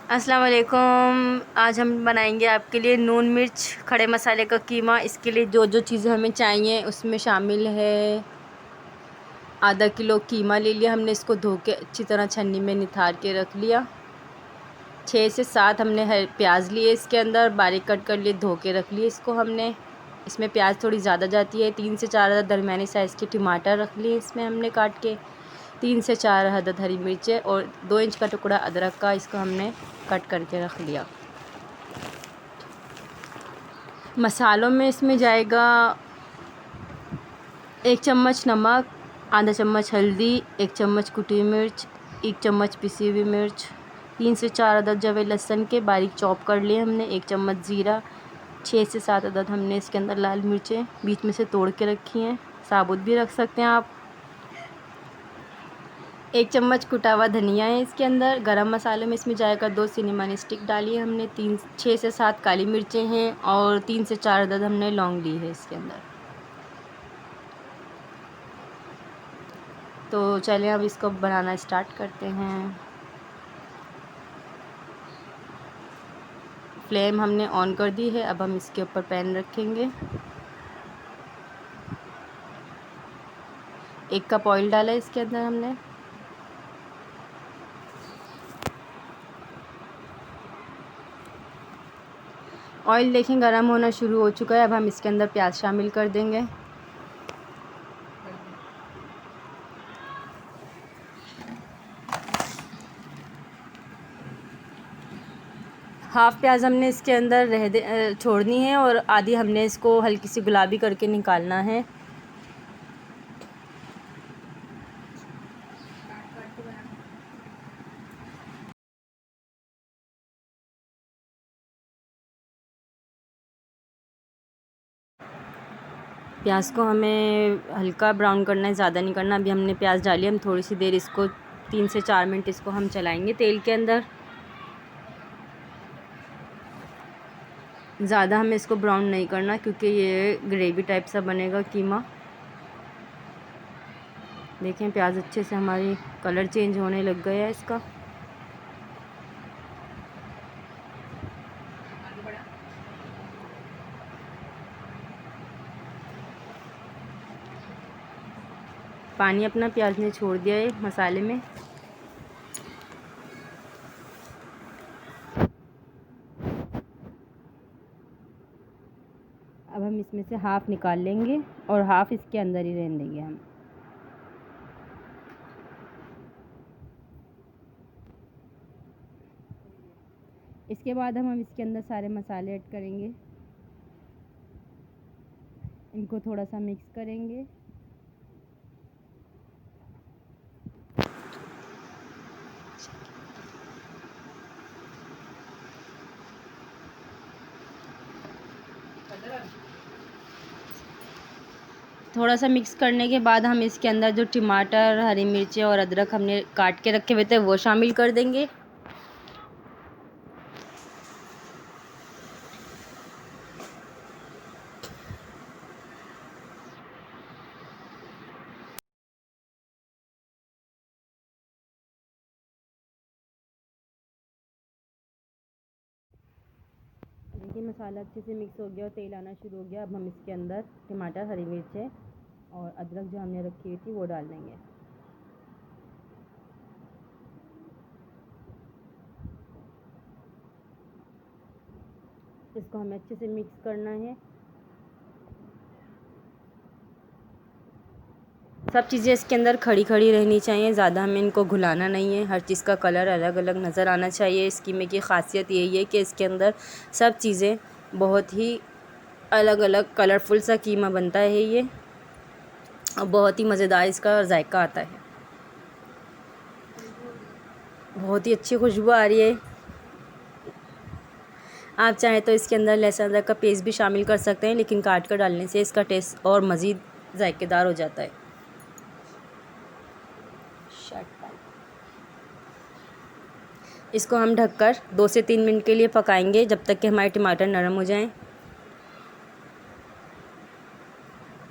अस्सलाम वालेकुम। आज हम बनाएंगे आपके लिए नून मिर्च खड़े मसाले का कीमा। इसके लिए जो जो चीज़ें हमें चाहिए उसमें शामिल है। आधा किलो कीमा ले लिया हमने, इसको धो के अच्छी तरह छन्नी में निथार के रख लिया। 6 से 7 हमने प्याज लिए, इसके अंदर बारीक कट कर लिए, धो के रख लिए इसको हमने। इसमें प्याज थोड़ी ज़्यादा जाती है। 3 से 4 दरमियानी साइज़ के टमाटर रख लिए इसमें हमने काट के। 3 से 4 अदद हरी मिर्चें और 2 इंच का टुकड़ा अदरक का, इसको हमने कट करके रख लिया। मसालों में इसमें जाएगा 1 चम्मच नमक, आधा चम्मच हल्दी, 1 चम्मच कुटी मिर्च, 1 चम्मच पिसी हुई मिर्च, 3 से 4 अदद जवे लहसुन के बारीक चॉप कर लिए हमने, 1 चम्मच ज़ीरा, 6 से 7 अदद हमने इसके अंदर लाल मिर्चें बीच में से तोड़ के रखी हैं, साबुत भी रख सकते हैं आप। 1 चम्मच कुटा हुआ धनिया है इसके अंदर। गरम मसाले में इसमें जाएगा 2 सिनेमन स्टिक डाली है हमने, 6 से 7 काली मिर्चें हैं और 3 से 4 अदद हमने लौंग ली है इसके अंदर। तो चलिए अब इसको बनाना स्टार्ट करते हैं। फ्लेम हमने ऑन कर दी है। अब हम इसके ऊपर पैन रखेंगे। 1 कप ऑयल डाला है इसके अंदर हमने। ऑयल देखें गरम होना शुरू हो चुका है। अब हम इसके अंदर प्याज शामिल कर देंगे। हाफ़ प्याज हमने इसके अंदर छोड़नी है और आधी हमने इसको हल्की सी गुलाबी करके निकालना है। प्याज को हमें हल्का ब्राउन करना है, ज़्यादा नहीं करना। अभी हमने प्याज डाली, हम थोड़ी सी देर इसको 3 से 4 मिनट इसको हम चलाएंगे तेल के अंदर। ज़्यादा हमें इसको ब्राउन नहीं करना क्योंकि ये ग्रेवी टाइप सा बनेगा कीमा। देखें प्याज अच्छे से हमारी कलर चेंज होने लग गया है इसका। पानी अपना प्याज ने छोड़ दिया है मसाले में। अब हम इसमें से हाफ़ निकाल लेंगे और हाफ़ इसके अंदर ही रहने देंगे हम। इसके बाद हम इसके अंदर सारे मसाले ऐड करेंगे, इनको थोड़ा सा मिक्स करेंगे। थोड़ा सा मिक्स करने के बाद हम इसके अंदर जो टमाटर, हरी मिर्चें और अदरक हमने काट के रखे हुए थे वो शामिल कर देंगे। देखिए मसाला अच्छे से मिक्स हो गया और तेल आना शुरू हो गया। अब हम इसके अंदर टमाटर, हरी मिर्चें और अदरक जो हमने रखी हुई थी वो डाल देंगे। इसको हमें अच्छे से मिक्स करना है। सब चीज़ें इसके अंदर खड़ी खड़ी रहनी चाहिए, ज़्यादा हमें इनको घुलाना नहीं है। हर चीज़ का कलर अलग अलग नज़र आना चाहिए। इस कीमे की ख़ासियत यही है कि इसके अंदर सब चीज़ें बहुत ही अलग अलग कलरफुल सा कीमा बनता है ये, और बहुत ही मज़ेदार इसका जायका आता है। बहुत ही अच्छी खुशबू आ रही है। आप चाहें तो इसके अंदर लहसुन अदरक का पेस्ट भी शामिल कर सकते हैं, लेकिन काट कर डालने से इसका टेस्ट और मज़ीद जायकेदार हो जाता है। इसको हम ढककर 2 से 3 मिनट के लिए पकाएंगे, जब तक कि हमारे टमाटर नरम हो जाएं।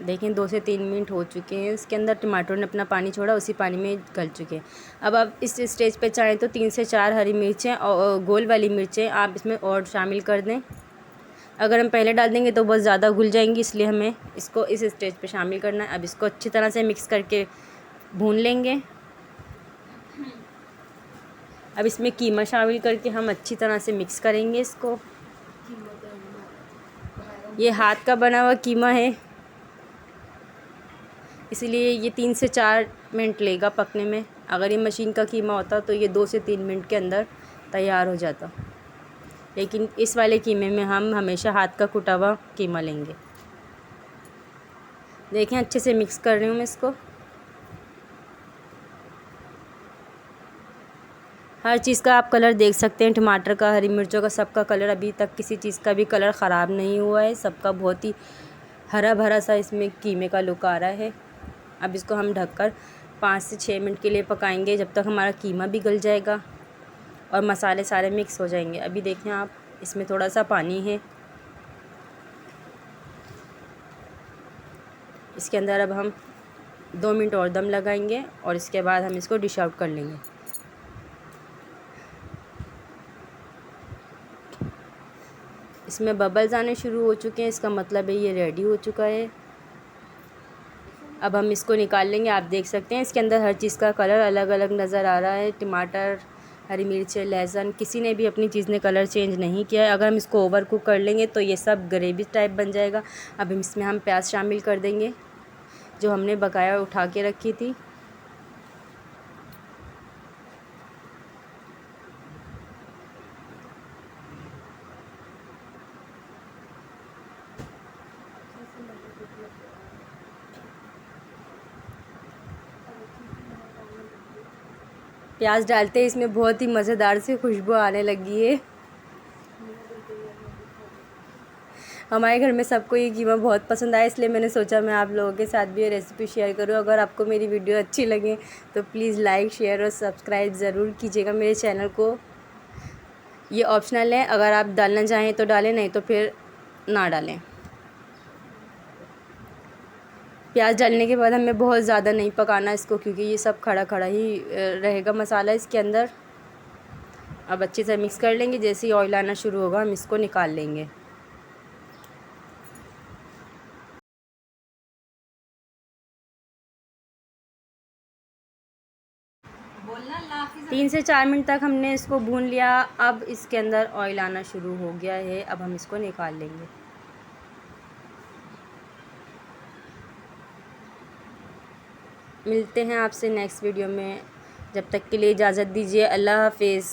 देखें 2 से 3 मिनट हो चुके हैं। इसके अंदर टमाटर ने अपना पानी छोड़ा, उसी पानी में गल चुके हैं। अब आप इस स्टेज पे चाहें तो 3 से 4 हरी मिर्चें और गोल वाली मिर्चें आप इसमें और शामिल कर दें। अगर हम पहले डाल देंगे तो बहुत ज़्यादा घुल जाएंगी, इसलिए हमें इसको इस स्टेज पे शामिल करना है। अब इसको अच्छी तरह से मिक्स करके भून लेंगे। अब इसमें कीमा शामिल करके हम अच्छी तरह से मिक्स करेंगे इसको। ये हाथ का बना हुआ कीमा है, इसलिए ये 3 से 4 मिनट लेगा पकने में। अगर ये मशीन का कीमा होता तो ये 2 से 3 मिनट के अंदर तैयार हो जाता, लेकिन इस वाले कीमे में हम हमेशा हाथ का कुटा हुआ कीमा लेंगे। देखें अच्छे से मिक्स कर रही हूँ मैं इसको। हर चीज़ का आप कलर देख सकते हैं, टमाटर का, हरी मिर्चों का, सबका कलर अभी तक किसी चीज़ का भी कलर ख़राब नहीं हुआ है। सबका बहुत ही हरा भरा सा इसमें कीमे का लुक आ रहा है। अब इसको हम ढककर 5 से 6 मिनट के लिए पकाएंगे, जब तक हमारा कीमा भी गल जाएगा और मसाले सारे मिक्स हो जाएंगे। अभी देखें आप, इसमें थोड़ा सा पानी है। इसके अंदर अब हम 2 मिनट और दम लगाएंगे और इसके बाद हम इसको डिश आउट कर लेंगे। इसमें बबल्स आने शुरू हो चुके हैं, इसका मतलब है ये रेडी हो चुका है। अब हम इसको निकाल लेंगे। आप देख सकते हैं इसके अंदर हर चीज़ का कलर अलग अलग नज़र आ रहा है। टमाटर, हरी मिर्च, लहसुन, किसी ने भी अपनी चीज़ ने कलर चेंज नहीं किया है। अगर हम इसको ओवर कुक कर लेंगे तो ये सब ग्रेवी टाइप बन जाएगा। अब इसमें हम प्याज शामिल कर देंगे जो हमने बकाया उठा के रखी थी। प्याज डालते ही इसमें बहुत ही मज़ेदार सी खुशबू आने लगी है। हमारे घर में सबको ये कीमा बहुत पसंद आया, इसलिए मैंने सोचा मैं आप लोगों के साथ भी ये रेसिपी शेयर करूं। अगर आपको मेरी वीडियो अच्छी लगे तो प्लीज़ लाइक, शेयर और सब्सक्राइब ज़रूर कीजिएगा मेरे चैनल को। ये ऑप्शनल है, अगर आप डालना चाहें तो डालें, नहीं तो फिर ना डालें। प्याज डालने के बाद हमें बहुत ज़्यादा नहीं पकाना इसको, क्योंकि ये सब खड़ा खड़ा ही रहेगा मसाला इसके अंदर। अब अच्छे से मिक्स कर लेंगे। जैसे ही ऑयल आना शुरू होगा हम इसको निकाल लेंगे। बोलना 3 से 4 मिनट तक हमने इसको भून लिया। अब इसके अंदर ऑयल आना शुरू हो गया है। अब हम इसको निकाल लेंगे। मिलते हैं आपसे नेक्स्ट वीडियो में, जब तक के लिए इजाज़त दीजिए। अल्लाह हाफिज़।